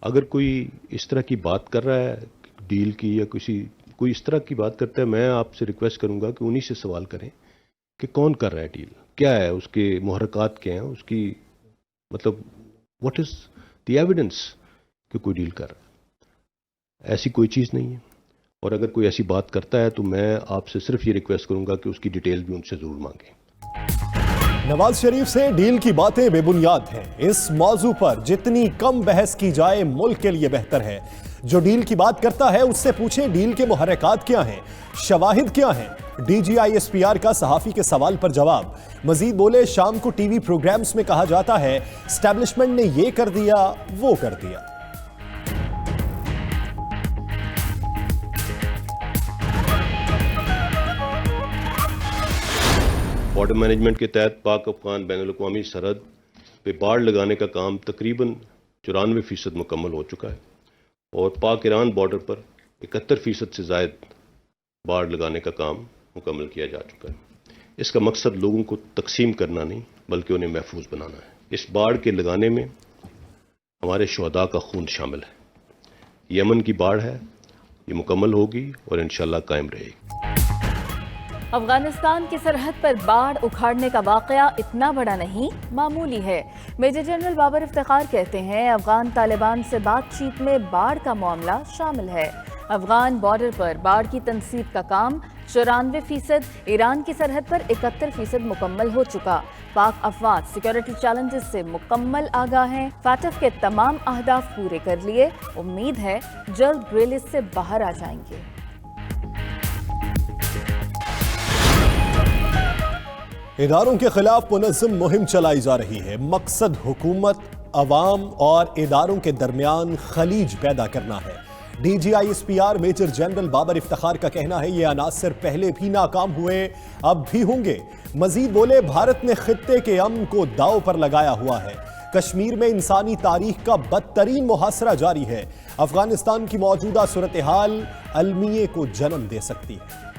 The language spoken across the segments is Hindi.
अगर कोई इस तरह की बात कर रहा है डील की या कोई इस तरह की बात करता है, मैं आपसे रिक्वेस्ट करूंगा कि उन्हीं से सवाल करें कि कौन कर रहा है डील, क्या है उसके मुहर्रकात, क्या हैं उसकी, मतलब व्हाट इज द एविडेंस कि कोई डील कर रहा है। ऐसी कोई चीज़ नहीं है। और अगर कोई ऐसी बात करता है तो मैं आपसे सिर्फ ये रिक्वेस्ट करूंगा कि उसकी डिटेल भी उनसे ज़रूर मांगें। नवाज शरीफ से डील की बातें बेबुनियाद हैं। इस मौजू पर जितनी कम बहस की जाए मुल्क के लिए बेहतर है। जो डील की बात करता है उससे पूछें डील के मुहर्रकात क्या हैं, शवाहिद क्या हैं। डीजीआईएसपीआर का सहाफी के सवाल पर जवाब। मजीद बोले, शाम को टीवी प्रोग्राम्स में कहा जाता है एस्टैब्लिशमेंट ने ये कर दिया वो कर दिया। बॉर्डर मैनेजमेंट के तहत पाक अफगान बैनुल-अक़वामी सरहद पे बाड़ लगाने का काम तकरीबन 94% मुकम्मल हो चुका है और पाक ईरान बॉर्डर पर 71% से ज़ायद बाड़ लगाने का काम मुकम्मल किया जा चुका है। इसका मकसद लोगों को तकसीम करना नहीं बल्कि उन्हें महफूज बनाना है। इस बाढ़ के लगाने में हमारे शहदा का खून शामिल है। यमन की बाढ़ है, ये मुकम्मल होगी और इंशाअल्लाह कायम रहेगी। अफगानिस्तान की सरहद पर बाढ़ उखाड़ने का वाकया इतना बड़ा नहीं, मामूली है। मेजर जनरल बाबर इफ्तिखार कहते हैं अफगान तालिबान से बातचीत में बाढ़ का मामला शामिल है। अफगान बॉर्डर पर बाढ़ की तनसीब का काम 94%, ईरान की सरहद पर 71% मुकम्मल हो चुका। पाक अफवाज सिक्योरिटी चैलेंजेस से मुकम्मल आगाह हैं। फाटफ के तमाम अहदाफ पूरे कर लिए, उम्मीद है जल्द ग्रे लिस्ट से बाहर आ जाएंगे। इदारों के खिलाफ मुनज़्ज़म मुहिम चलाई जा रही है। मकसद हुकूमत, अवाम और इदारों के दरमियान खलीज पैदा करना है। DGISPR major general Babar Iftikhar का कहना है ये अनासर पहले भी नाकाम हुए, अब भी होंगे। मजीद बोले, भारत ने खित्ते के अमन को दांव पर लगाया हुआ है। कश्मीर में इंसानी तारीख का बदतरीन मुहासरा जारी है। अफगानिस्तान की मौजूदा सूरत हाल अलमिये को जन्म दे सकती है।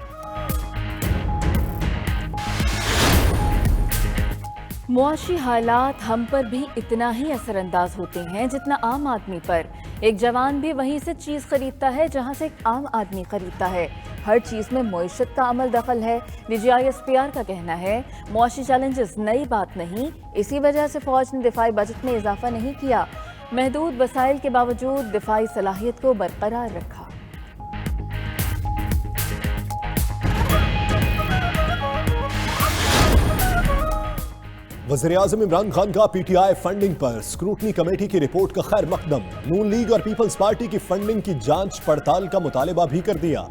मुआशी हालात हम पर भी इतना ही असरअंदाज होते हैं जितना आम आदमी पर। एक जवान भी वहीं से चीज़ खरीदता है जहां से एक आम आदमी खरीदता है। हर चीज़ में मईशत का अमल दखल है। डीजीआईएसपीआर का कहना है मुआशी चैलेंजेस नई बात नहीं, इसी वजह से फौज ने दिफाई बजट में इजाफा नहीं किया। महदूद वसाइल के बावजूद दिफाई सलाहियत को बरकरार रखा। वज़ीर-ए-आज़म इमरान खान का पीटीआई फंडिंग पर स्क्रूटनी कमेटी की रिपोर्ट का खैर मकदम। नून लीग और पीपल्स पार्टी की फंडिंग की जांच पड़ताल का मुतालिबा भी कर दिया।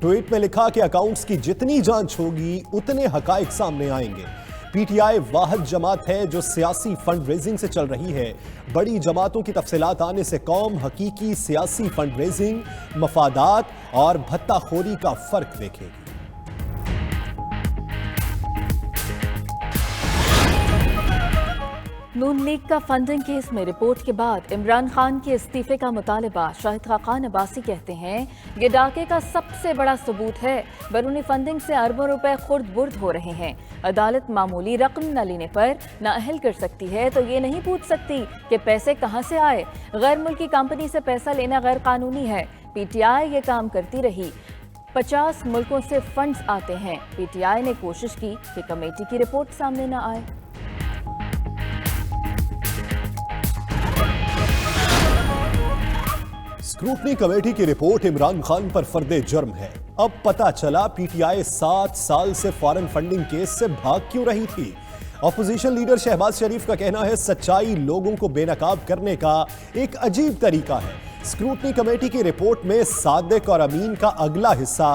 ट्वीट में लिखा कि अकाउंट्स की जितनी जांच होगी उतने हकाइक सामने आएंगे। पीटीआई वाहिद जमात है जो सियासी फंड रेजिंग से चल रही है। बड़ी जमातों की तफसीलात आने से कौम हकीकी सियासी फंड रेजिंग, मफादात और भत्ताखोरी का फर्क देखेगी। नून लीग का फंडिंग केस में रिपोर्ट के बाद इमरान खान के इस्तीफे का मुतालिबा। शाहिद खाकान अब्बासी कहते हैं ये डाके का सबसे बड़ा सबूत है। बैरूनी फंडिंग से अरबों रुपए खुर्द बुर्द हो रहे हैं। अदालत मामूली रकम न लेने पर नाअहल कर सकती है तो ये नहीं पूछ सकती कि पैसे कहाँ से आए। गैर मुल्की कंपनी से पैसा लेना गैर कानूनी है। पीटीआई ये काम करती रही। 50 मुल्कों से फंड्स आते हैं। पीटीआई ने कोशिश की कि कमेटी की रिपोर्ट सामने न आए। स्क्रूटनी कमेटी की रिपोर्ट इमरान खान पर फर्दे जुर्म है। अब पता चला पीटीआई 7 साल से फॉरेन फंडिंग केस से भाग क्यों रही थी। ऑपोजिशन लीडर शहबाज शरीफ का कहना है सच्चाई लोगों को बेनकाब करने का एक अजीब तरीका है। स्क्रूटनी कमेटी की रिपोर्ट में सादिक और अमीन का अगला हिस्सा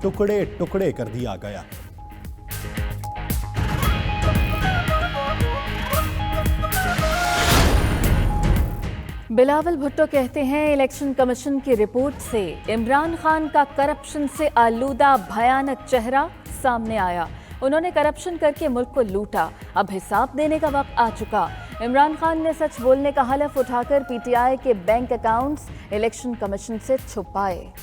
टुकड़े टुकड़े कर दिया गया। बिलावल भुट्टो कहते हैं इलेक्शन कमीशन की रिपोर्ट से इमरान खान का करप्शन से आलूदा भयानक चेहरा सामने आया। उन्होंने करप्शन करके मुल्क को लूटा, अब हिसाब देने का वक्त आ चुका। इमरान खान ने सच बोलने का हलफ उठाकर पीटीआई के बैंक अकाउंट्स इलेक्शन कमीशन से छुपाए।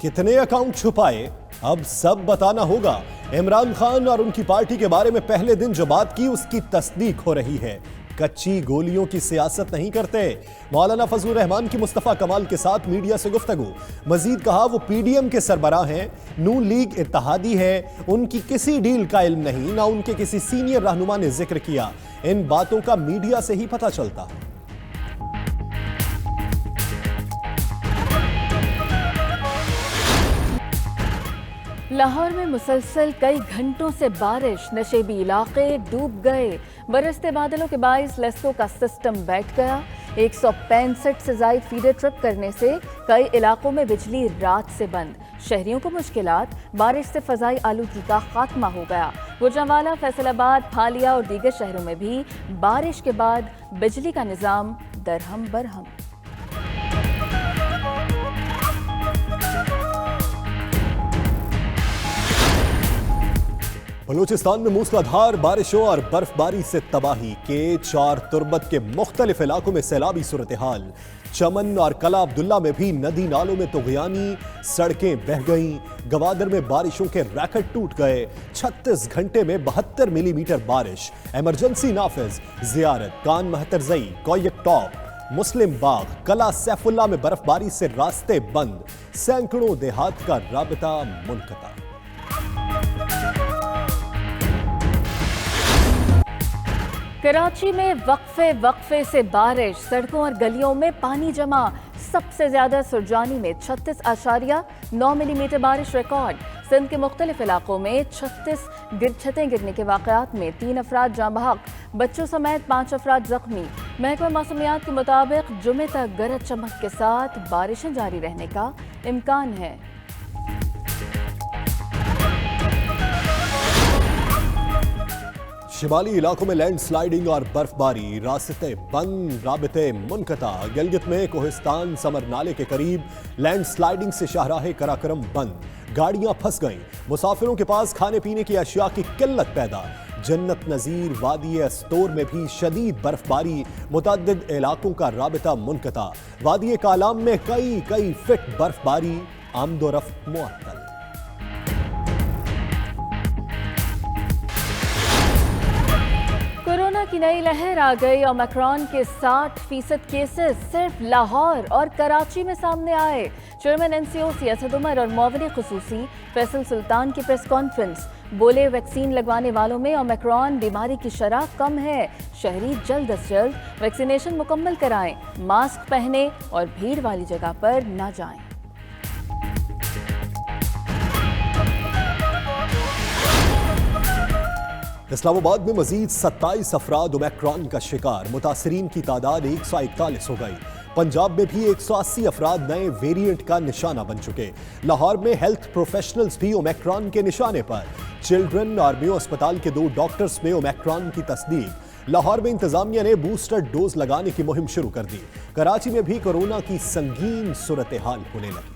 कितने अकाउंट छुपाए अब सब बताना होगा। इमरान खान और उनकी पार्टी के बारे में पहले दिन जो बात की उसकी तस्दीक हो रही है। कच्ची गोलियों की सियासत नहीं करते। मौलाना फजलुर रहमान की मुस्तफा कमाल के साथ मीडिया से गुफ्तगू। मजीद कहा वो पीडीएम के सरबराह हैं, नून लीग इत्तेहादी है, उनकी किसी डील का इल्म नहीं, ना उनके किसी सीनियर रहनुमा ने जिक्र किया। इन बातों का मीडिया से ही पता चलता है। लाहौर में मुसलसल कई घंटों से बारिश, नशेबी इलाके डूब गए। बरसते बादलों के बाइस लेस्को का सिस्टम बैठ गया। 165 से ज्यादा फीडर ट्रिप करने से कई इलाकों में बिजली रात से बंद। शहरियों को मुश्किलात, बारिश से फजाई आलूगी का खात्मा हो गया। गुजरांवाला, फैसलाबाद, फालिया और दीगर शहरों में भी बारिश के बाद बिजली का निजाम दरहम बरहम। बलूचिस्तान में मूसलाधार बारिशों और बर्फबारी से तबाही के 4 तुर्बत के मुख्तलिफ इलाकों में सैलाबी सूरत हाल। चमन और कला अब्दुल्ला में भी नदी नालों में तुग़यानी, सड़कें बह गईं। गवादर में बारिशों के रैकेट टूट गए। 36 घंटे में 72 मिलीमीटर बारिश। इमरजेंसी नाफिज, जियारत, कान महतरजई, कोयक टॉप, मुस्लिम बाग, कला सैफुल्ला में बर्फबारी से रास्ते बंद। सैकड़ों देहात का राबता मुनक़ता। कराची में वक्फे से बारिश, सड़कों और गलियों में पानी जमा। सबसे ज्यादा सुरजानी में 36.9 मिलीमीटर बारिश रिकॉर्ड। सिंध के मुख्तलिफ इलाकों में 36 छतें गिरने के वाक़यात में 3 अफराद जाँ बहक, बच्चों समेत 5 अफराद जख्मी। महकमा मौसमियात के मुताबिक जुमे तक गरज चमक के साथ बारिशें जारी रहने का इम्कान है। शिमाली इलाकों में लैंडस्लाइडिंग और बर्फबारी, रास्ते बंद, राबते मुनक़ता। गिलगित में कोहिस्तान समर नाले के करीब लैंडस्लाइडिंग से शाहराह कराकरम बंद, गाड़ियां फंस गईं। मुसाफिरों के पास खाने पीने की अशिया की किल्लत पैदा। जन्नत नज़ीर, वादी अस्तोर में भी शदीद बर्फबारी, मुतअद्दिद इलाकों का राबता मुनक़ता। वादी कालाम में कई फिट बर्फबारी, आमदोरफ्त मुअत्तल। कोरोना की नई लहर आ गई। ओमिक्रॉन के 60% केसेस सिर्फ लाहौर और कराची में सामने आए। चेयरमैन एनसीओसी असद उमर और मुआविन खुसूसी फैसल सुल्तान की प्रेस कॉन्फ्रेंस। बोले वैक्सीन लगवाने वालों में ओमिक्रॉन बीमारी की शरह कम है। शहरी जल्द अज जल्द वैक्सीनेशन मुकम्मल कराएं, मास्क पहने और भीड़ वाली जगह पर न जाएं। इस्लामाबाद में मजीद 27 अफराद ओमिक्रॉन का शिकार। मुतासरीन की तादाद 141 हो गई। पंजाब में भी 180 अफराद नए वेरिएंट का निशाना बन चुके। लाहौर में हेल्थ प्रोफेशनल्स भी ओमिक्रॉन के निशाने पर। चिल्ड्रन और मेयो अस्पताल के 2 डॉक्टर्स में ओमिक्रॉन की तस्दीक। लाहौर में इंतजामिया ने बूस्टर डोज लगाने की मुहिम शुरू कर दी। कराची में भी कोरोना की संगीन सूरत हाल होने लगी।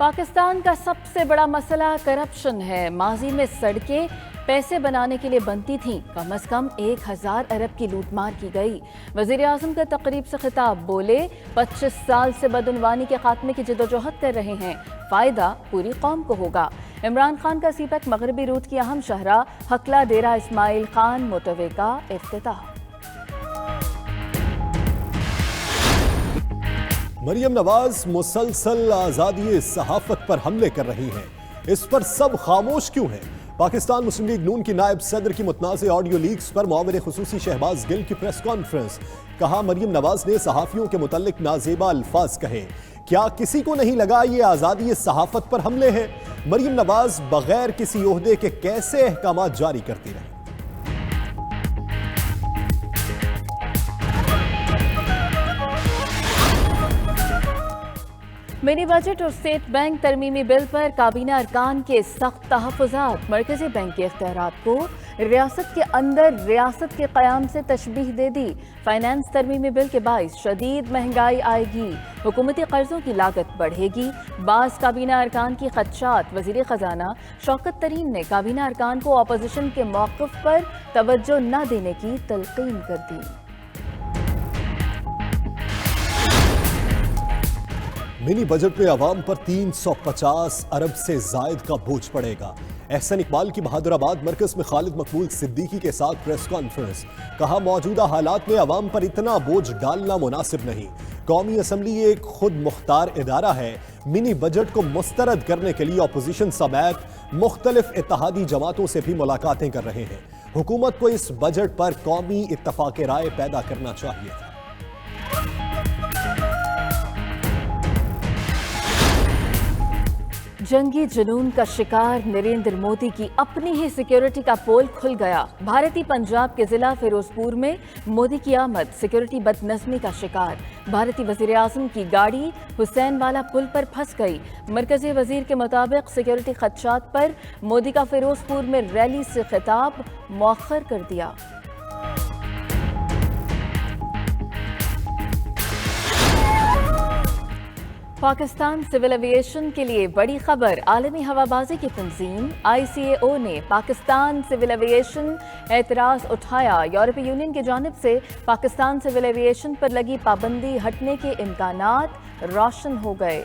पाकिस्तान का सबसे बड़ा मसला करप्शन है। माजी में सड़कें पैसे बनाने के लिए बनती थीं। कम से कम 1000 अरब की लूटमार की गई। वज़ीर आज़म का तकरीब से खिताब। बोले 25 साल से बदउनवानी के खात्मे की जदोजहद कर रहे हैं, फ़ायदा पूरी कौम को होगा। इमरान खान का सीपैक मगरबी रूट की अहम शहरा हकला डेरा इस्माइल खान मोटरवे का इफ्तिताह। मरियम नवाज मुसलसल आज़ादी सहाफ़त पर हमले कर रही हैं। इस पर सब खामोश क्यों हैं? पाकिस्तान मुस्लिम लीग नून की नायब सदर की मुतनाज़ ऑडियो लीक्स पर मुआविन खुसूसी शहबाज गिल की प्रेस कॉन्फ्रेंस। कहा मरियम नवाज ने सहाफ़ियों के मुतल्लिक नाजेबा अल्फाज कहे। क्या किसी को नहीं लगा ये आज़ादी सहाफ़त पर हमले हैं? मरियम नवाज बगैर किसी ओहदे के कैसे अहकामात जारी करती रही? मिनी बजट और स्टेट बैंक तरमीमी बिल पर काबीना अरकान के सख्त तहफ़्फ़ुज़ात। मरकज़ी बैंक के इख्तियारात को रियासत के अंदर रियासत के क़याम से तशबीह दे दी। फाइनेंस तरमीमी बिल के बाइस शदीद महंगाई आएगी, हुकूमती कर्ज़ों की लागत बढ़ेगी। बाज़ काबीना अरकान की खदशात। वज़ीर ख़जाना शौकत तरीन ने काबीना अरकान को अपोजिशन के मौक़िफ़ पर तवज्जो न देने की तलकीन कर दी। मिनी बजट में आवाम पर 350 अरब से जायद का बोझ पड़ेगा। एहसन इकबाल की बहादुराबाद मरकज में खालिद मकबूल सिद्दीकी के साथ प्रेस कॉन्फ्रेंस। कहा, मौजूदा हालात में आवाम पर इतना बोझ डालना मुनासिब नहीं। कौमी असम्बली एक खुद मुख्तार इदारा है। मिनी बजट को मुस्तरद करने के लिए अपोजिशन समेत मुख्तलिफ इत्तेहादी जमातों से भी मुलाकातें कर रहे हैं। हुकूमत को इस बजट पर कौमी इत्तफाक राय पैदा करना चाहिए था। जंगी जुनून का शिकार नरेंद्र मोदी की अपनी ही सिक्योरिटी का पोल खुल गया। भारतीय पंजाब के जिला फिरोजपुर में मोदी की आमद सिक्योरिटी बदनज़मी का शिकार। भारतीय वज़ीर आज़म की गाड़ी हुसैन वाला पुल पर फंस गई। मरकजी वजीर के मुताबिक सिक्योरिटी खदशात पर मोदी का फिरोजपुर में रैली से खिताब मौखर कर दिया। पाकिस्तान सिविल एविएशन के लिए बड़ी खबर। आलमी हवाबाजी की तंजीम ICAO ने पाकिस्तान सिविल एविएशन एतराज़ उठाया। यूरोपीय यूनियन की जानिब से पाकिस्तान सिविल एविएशन पर लगी पाबंदी हटने के इम्कानात रोशन हो गए।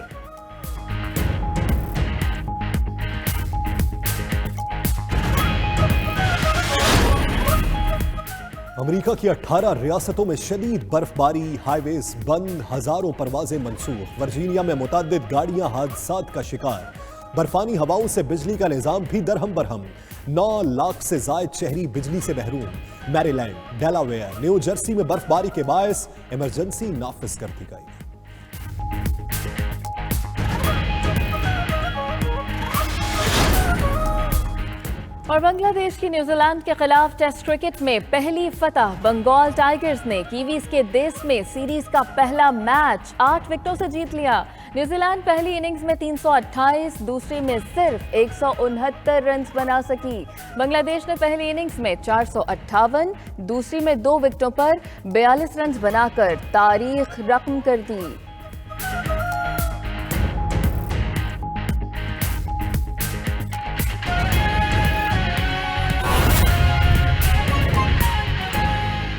अमेरिका की 18 रियासतों में शदीद बर्फबारी, हाईवेज बंद, हजारों परवाजें मनसूख। वर्जीनिया में मुतअद्दिद गाड़ियां हादसात का शिकार। बर्फानी हवाओं से बिजली का निजाम भी दरहम बरहम। 9 लाख से जायद शहरी बिजली से महरूम। मैरीलैंड, डेलावेयर, न्यू जर्सी में बर्फबारी के बायस इमरजेंसी नाफिज कर दी गई। और बांग्लादेश की न्यूजीलैंड के खिलाफ टेस्ट क्रिकेट में पहली फतह। बंगाल टाइगर्स ने कीवीज के देश में सीरीज का पहला मैच 8 विकेटों से जीत लिया। न्यूजीलैंड पहली इनिंग्स में 328, दूसरी में सिर्फ 169 रन बना सकी। बांग्लादेश ने पहली इनिंग्स में 458, दूसरी में 2 विकेटों पर 42 रन बनाकर तारीख रकम कर दी।